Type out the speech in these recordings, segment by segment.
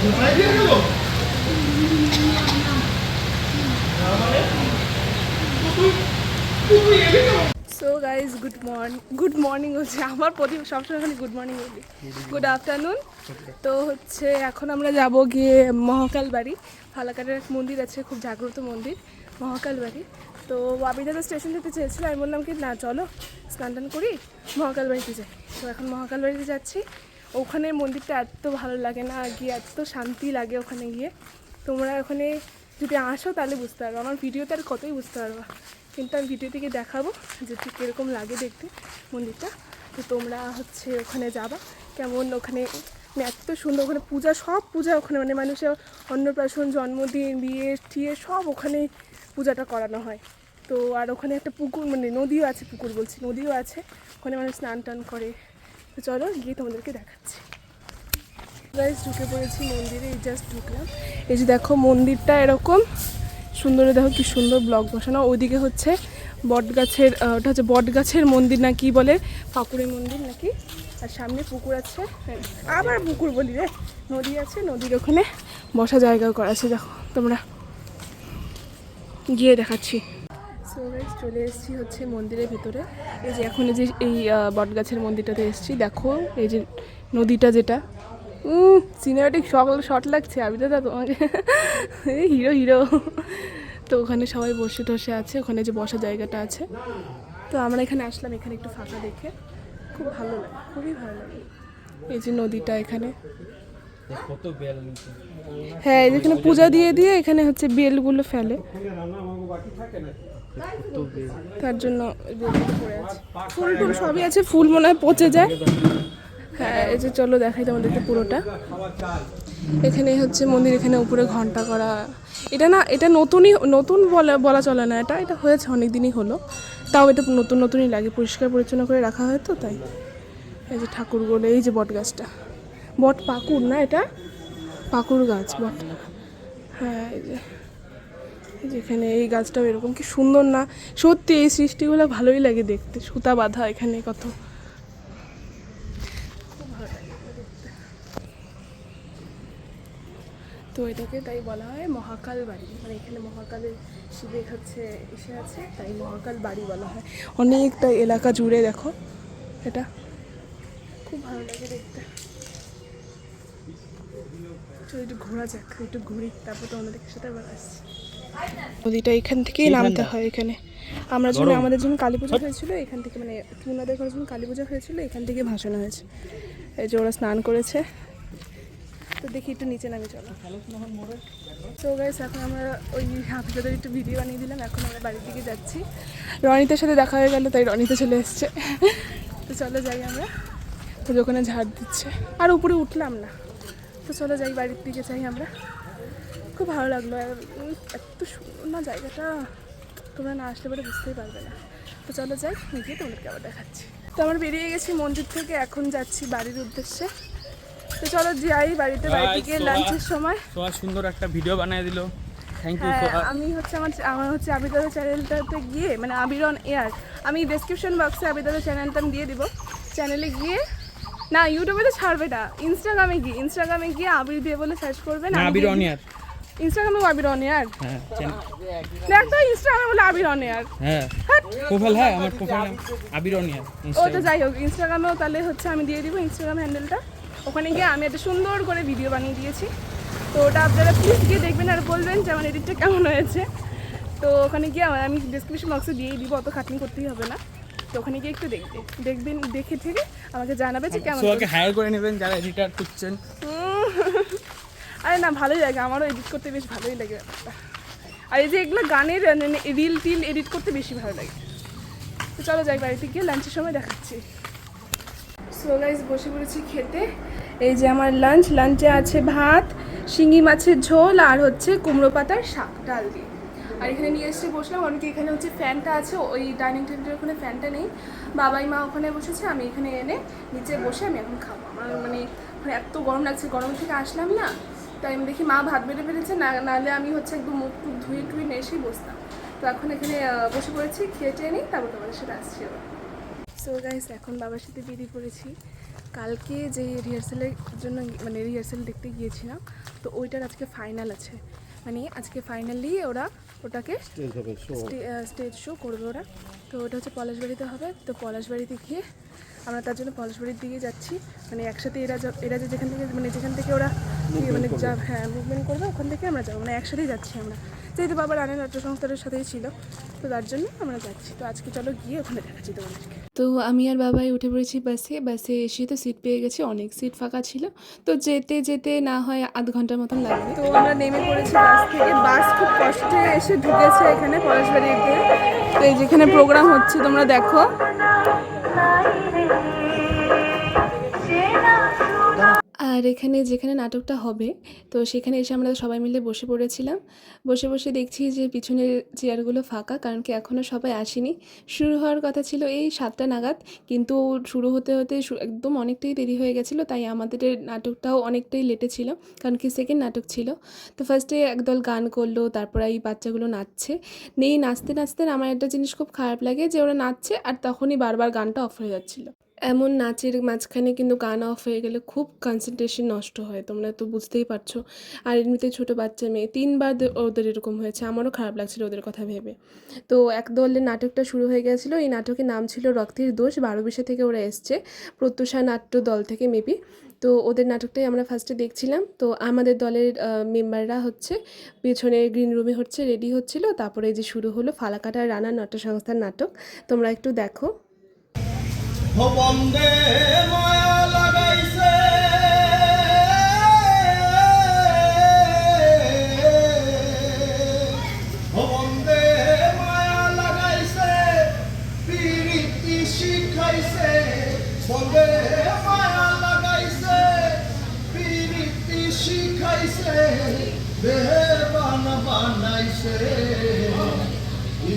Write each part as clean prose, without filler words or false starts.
So guys good morning হচ্ছে আমার প্রতি সবসময় খালি গুড মর্নিং বলি, গুড আফটারনুন। তো হচ্ছে এখন আমরা যাব গিয়ে মহাকাল বাড়ি। ফালাকাটের এক মন্দির আছে, খুব জাগ্রত মন্দির মহাকাল বাড়ি। তো আবিদাদা স্টেশন যেতে চেয়েছিল, আমি বললাম কি না চলো স্নান টান করি মহাকাল বাড়িতে যাই। তো এখন মহাকাল বাড়িতে যাচ্ছি। ওখানে মন্দিরটা এত ভালো লাগে না গিয়ে, এত শান্তি লাগে ওখানে গিয়ে। তোমরা ওখানে যদি আসো তাহলে বুঝতে পারবো, আমার ভিডিওতে আর কতই বুঝতে পারবা, কিন্তু আমি ভিডিও থেকে দেখাবো যে ঠিক কীরকম লাগে দেখতে মন্দিরটা। তো তোমরা হচ্ছে ওখানে যাবা, কেমন ওখানে এত সুন্দর, ওখানে পূজা, সব পূজা ওখানে, মানে মানুষের অন্নপ্রাশন, জন্মদিন, বিয়ে টিয়ে সব ওখানে পূজাটা করানো হয়। তো আর ওখানে একটা পুকুর, মানে নদীও আছে, পুকুর বলছি নদীও আছে, ওখানে মানুষ স্নান টান করে। তো চলো গিয়ে তোমাদেরকে দেখাচ্ছি। গাইস ঢুকে পড়েছি মন্দিরে, এই জাস্ট ঢুকলাম। এই যে দেখো মন্দিরটা এরকম সুন্দর, দেখো কি সুন্দর ব্লক বসানো। ওইদিকে হচ্ছে বট গাছের, ওটা হচ্ছে বট গাছের মন্দির না কি বলে, পাকুড়ের মন্দির নাকি। আর সামনে পুকুর আছে, আবার পুকুর বলি রে, নদী আছে, নদীর ওখানে বসা জায়গাও করা আছে। দেখো তোমরা, গিয়ে দেখাচ্ছি। সো গাইস চলে এসেছি হচ্ছে মন্দিরের ভিতরে। এই যে এখন এই যে এই বট গাছের মন্দিরটাতে এসেছি। দেখো এই যে নদীটা, যেটা সিনেমাটিক শর্ট লাগছে। আমি দাদা তোমাকে হিরো হিরো। তো ওখানে সবাই বসে টসে আছে, ওখানে যে বসা জায়গাটা আছে। তো আমরা এখানে আসলাম, এখানে একটু ফাঁকা দেখে খুব ভালো লাগে, খুবই ভালো লাগে। এই যে নদীটা এখানে, হ্যাঁ এখানে পূজা দিয়ে দিয়ে এখানে হচ্ছে বেলগুলো ফেলে, তার জন্য বেলগুলো পড়ে আছে। ফুল টুল সবই আছে, ফুল মনে হয় পচে যায়। হ্যাঁ এই যে চলো দেখাই তোমাদেরকে পুরোটা। এখানে হচ্ছে মন্দির, এখানে উপরে ঘন্টা করা। এটা না, এটা নতুন বলা চলে না, এটা হয়েছে অনেক দিনই হলো, তাও এটা নতুনই লাগে, পরিষ্কার পরিচ্ছন্ন করে রাখা হয় তো তাই। এই যে ঠাকুরগুলো, এই যে বট গাছটা, বট পাকুড় না, এটা পাকুড় গাছ বট। হ্যাঁ এই যে যেখানে এই গাছটাও এরকম, কি সুন্দর না সত্যি, এই সৃষ্টিগুলো ভালোই লাগে দেখতে। সুতা বাঁধা এখানে কত, তো এটাকে তাই বলা হয় মহাকাল বাড়ি, মানে এখানে মহাকালের শিবের হচ্ছে এসে আছে, তাই মহাকাল বাড়ি বলা হয়। অনেকটা এলাকা জুড়ে দেখো, এটা খুব ভালো লাগে দেখতে। একটু ঘোরা যাক, একটু ঘুরি, তারপর তো আমাদের সাথে আবার আসছি। নদীটা এখান থেকেই নামতে হয়। এখানে আমরা যখন, আমাদের যখন কালী পুজো হয়েছিল এখান থেকে, মানে তুনাদের ঘরে যখন কালী পুজো হয়েছিল এখান থেকে ভাসানো হয়েছে। এই যে ওরা স্নান করেছে, তো দেখি একটু নিচে নামে চলো। তো গাইস এখন আমরা ওই হাফিজাদের একটু ভিডিও বানিয়ে দিলাম, এখন আমরা বাড়ির দিকে যাচ্ছি। রনিতার সাথে দেখা হয়ে গেল, তাই রনিতা চলে এসছে। তো চলো যাই আমরা, তো ওখানে ঝাড় দিচ্ছে, আর উপরে উঠলাম না। তো চলো যাই, বাড়ির দিকে যাই আমরা। খুব ভালো লাগলো, এত সুন্দর না জায়গাটা, তোমরা না আসলে পরে বুঝতেই পারবে না। তো চলো যাই, গিয়ে তোমাদেরকে আবার দেখাচ্ছি। তো আমরা বেরিয়ে গেছি মন্দির থেকে, এখন যাচ্ছি বাড়ির উদ্দেশ্যে। তো চলো যাই বাড়িতে, বাড়ি থেকে লাঞ্চের সময় সুন্দর একটা ভিডিও বানিয়ে দিল, থ্যাংক ইউ। আমি হচ্ছে আমার হচ্ছে আবিদাদা চ্যানেলটাতে গিয়ে, মানে আবির অন এয়ার, আমি ডেসক্রিপশন বক্সে আবিদাদা চ্যানেলটা আমি দিয়ে দিব। চ্যানেলে গিয়ে, না ইউটিউবে তো ছাড়বে না, ইনস্টাগ্রামে গিয়ে আবির দিয়ে বলে সার্চ করবেন, আবির অন এয়ার। ইনস্টাগ্রামেও আবির অন এয়ার, হ্যাঁ দেখ তো ইনস্টাগ্রামে বলে আবির অন এয়ার, হ্যাঁ প্রোফাইল, হ্যাঁ আমার প্রোফাইল আবির অন এয়ার। ও তো যাই হোক, ইনস্টাগ্রামেও তাহলে হচ্ছে আমি দিয়ে দিব ইনস্টাগ্রাম হ্যান্ডেলটা। ওখানে গিয়ে আমি একটা সুন্দর করে ভিডিও বানিয়ে দিয়েছি, তো ওটা আপনারা প্লিজ গিয়ে দেখবেন আর বলবেন যে আমার এডিটটা কেমন হয়েছে। তো ওখানে গিয়ে আমি ডেসক্রিপশন বক্সে দিয়েই দিব, অত খাটনি করতেই হবে না। তো ওখানে গিয়ে একটু দেখবেন, দেখে থেকে আমাকে জানাবে যে কেমন। সবাইকে হায়ার করে নেবেন যারা এডিটর করছেন। আরে না, ভালোই লাগে, আমারও এডিট করতে বেশ ভালোই লাগে ব্যাপারটা। আর এই যে এগুলো গানের রিল টিল এডিট করতে বেশি ভালো লাগে। তো চলো যাই, বাড়িতে গিয়ে লাঞ্চের সময় দেখাচ্ছি। সো গাইস বসে পড়েছি খেতে। এই যে আমার লাঞ্চে আছে ভাত, শিঙি মাছের ঝোল, আর হচ্ছে কুমড়ো পাতার শাক ডাল দিয়ে। আর এখানে নিয়ে এসে বসলাম, অনেকে এখানে হচ্ছে ফ্যানটা আছে, ওই ডাইনিং টেবিলের ওখানে ফ্যানটা নেই, বাবাই মা ওখানে বসেছে, আমি এখানে এনে নিচে বসে আমি এখন খাবো। আমার মানে এত গরম লাগছে, গরম থেকে আসলাম না, তাই আমি দেখি মা ভাত বেড়ে ফেলেছে, নাহলে আমি হচ্ছে একদম মুখ টুক ধুয়ে এসেই বসতাম। তো এখন এখানে বসে পড়েছি, খেয়ে টেয়ে নিই, তারপর তোমাদের সাথে আসছি। সো গাইস এখন বাবার সাথে বেরিয়ে পড়েছি। কালকে যে রিহার্সালের জন্য মানে রিহার্সাল দেখতে গিয়েছিলাম, তো ওইটার আজকে ফাইনাল আছে। মানে আজকে ফাইনালি ওরা ওটাকে স্টেজ শো করবে ওরা। তো ওটা হচ্ছে পলাশবাড়িতে হবে। তো পলাশবাড়িতে গিয়ে আমরা তার জন্য পলাশবাড়ির দিকে যাচ্ছি। মানে একসাথে এরা যে যেখান থেকে ওরা মানে হ্যাঁ মুভমেন্ট করবে, ওখান থেকে আমরা যাবো, মানে একসাথেই যাচ্ছি আমরা। যেহেতু বাবা রানের নাট্য সংস্থার সাথেই ছিল, তো তার জন্য আমরা যাচ্ছি। তো আজকে চলো গিয়ে ওখানে দেখাচ্ছি তোমাদেরকে। তো আমি আর বাবাই উঠে পড়েছি বাসে এসে তো সিট পেয়ে গেছি, অনেক সিট ফাঁকা ছিল। তো যেতে যেতে না হয় আধ ঘন্টার মতন লাগবে। তো আমরা নেমে পড়েছি বাস থেকে। বাস খুব কষ্টে এসে ঢুকেছে এখানে পলাশবাড়িতে। তো এই যেখানে প্রোগ্রাম হচ্ছে তোমরা দেখো। আর এখানে যেখানে নাটকটা হবে, তো সেখানে এসে আমরা সবাই মিলে বসে পড়েছিলাম। বসে দেখছি যে পিছনের চেয়ারগুলো ফাঁকা, কারণ কি এখনও সবাই আসেনি। শুরু হওয়ার কথা ছিল এই 7টা নাগাদ, কিন্তু শুরু হতে একদম অনেকটাই দেরি হয়ে গেছিলো। তাই আমাদের নাটকটাও অনেকটাই লেটে ছিল, কারণ কি সেকেন্ড নাটক ছিল। তো ফার্স্টে একদল গান করলো, তারপর এই বাচ্চাগুলো নাচছে। নাচতে আমার একটা জিনিস খুব খারাপ লাগে, যে ওরা নাচছে আর তখনই বারবার গানটা অফ হয়ে যাচ্ছিলো। এমন নাচের মাঝখানে কিন্তু গান অফ হয়ে গেলে খুব কনসেন্ট্রেশন নষ্ট হয়, তোমরা তো বুঝতেই পারছো। আর এমনিতে ছোটো বাচ্চা মেয়ে, 3বার ওদের এরকম হয়েছে। আমারও খারাপ লাগছিল ওদের কথা ভেবে। তো একদলের নাটকটা শুরু হয়ে গেছিলো। এই নাটকের নাম ছিল রক্তের দোষ। 12 থেকে ওরা এসছে, প্রত্যুষা নাট্য দল থেকে মেবি। তো ওদের নাটকটাই আমরা ফার্স্টে দেখছিলাম। তো আমাদের দলের মেম্বাররা হচ্ছে পেছনে গ্রিন রুমে হচ্ছে রেডি হচ্ছিলো। তারপরে যে শুরু হলো ফালাকাটার রানা নাট্য সংস্থার নাটক, তোমরা একটু দেখো। বন্দে মায়া লাগাইছে বন্দে মায়া লাগাইছে পিরিতি শিখাইছে বন্দে মায়া লাগাইছে পিরিতি শিখাইছে বেবান বানাইছে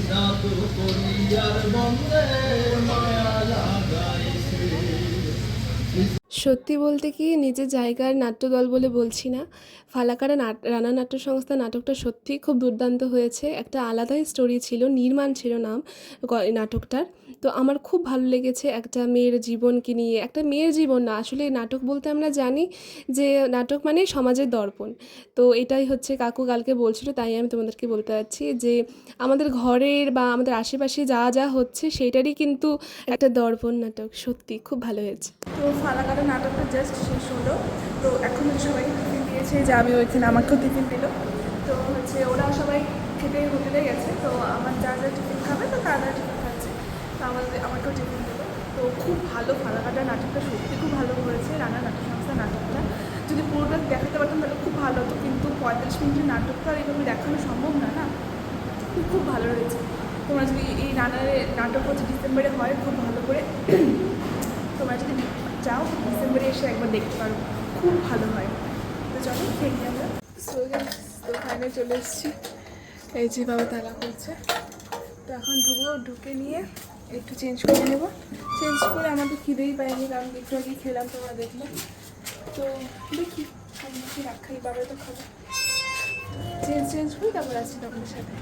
জাদু করিয়ার বন্দে মায়া লাগাইছে। সত্যি বলতে কি নিজের জায়গার নাট্যদল বলে বলছি না, ফালাকাটা রানা নাট্য সংস্থা নাটকটা সত্যিই খুব দুর্দান্ত হয়েছে। একটা আলাদাই স্টোরি ছিল, নির্মাণ ছিল নাম নাটকটার। তো আমার খুব ভালো লেগেছে একটা মেয়ের জীবনকে নিয়ে। একটা মেয়ের জীবন না, আসলে নাটক বলতে আমরা জানি যে নাটক মানে সমাজের দর্পণ। তো এটাই হচ্ছে কাকু কালকে বলছিল, তাই আমি তোমাদেরকে বলতে চাচ্ছি যে আমাদের ঘরের বা আমাদের আশেপাশে যা হচ্ছে সেইটারই কিন্তু একটা দর্পণ নাটক। সত্যি খুব ভালো হয়েছে। তো ফালাকাটা নাটকটা জাস্ট শেষ হলো। তো এখন সবাই টিফিন দিয়েছে, যে আমি ওইখানে আমাকেও টিফিন দিল। তো হচ্ছে ওরা সবাই খেতে হোটেলে গেছে। তো আমার যা টিফিন খাবে, তো তারা টিফিন খাচ্ছে। তো আমাকেও টিফিন দিল। তো খুব ভালো ফালাকাটা নাটকটা, সত্যি খুব ভালো হয়েছে রানা নাট্য সংস্থা নাটকটা। যদি পুরোটা দেখাতে পারতাম তাহলে খুব ভালো হতো, কিন্তু 45 মিনিটের নাটকটা আর এইভাবে দেখানো সম্ভব না। খুব ভালো হয়েছে। তোমরা যদি এই রানার নাটক হচ্ছে ডিসেম্বরে হয়, খুব ভালো করে তোমরা যদি চাও ডিসেম্বরে এসে একবার দেখতে পারো, খুব ভালো হয়। তো চলো খেলি আমরা। তো ফাইনাল চলে এসেছি। এই যে বাবা তালা করছে। তো এখন ঢুকে নিয়ে একটু চেঞ্জ করে নেব। চেঞ্জ করে আমাদের খিদেই পাইনি, কারণ একটু আগে খেলাম, তোমরা দেখলে। তো দেখি খাই বাবাই তো খাবো। চেঞ্জ করি, তারপর আসছি তোমাদের সাথে।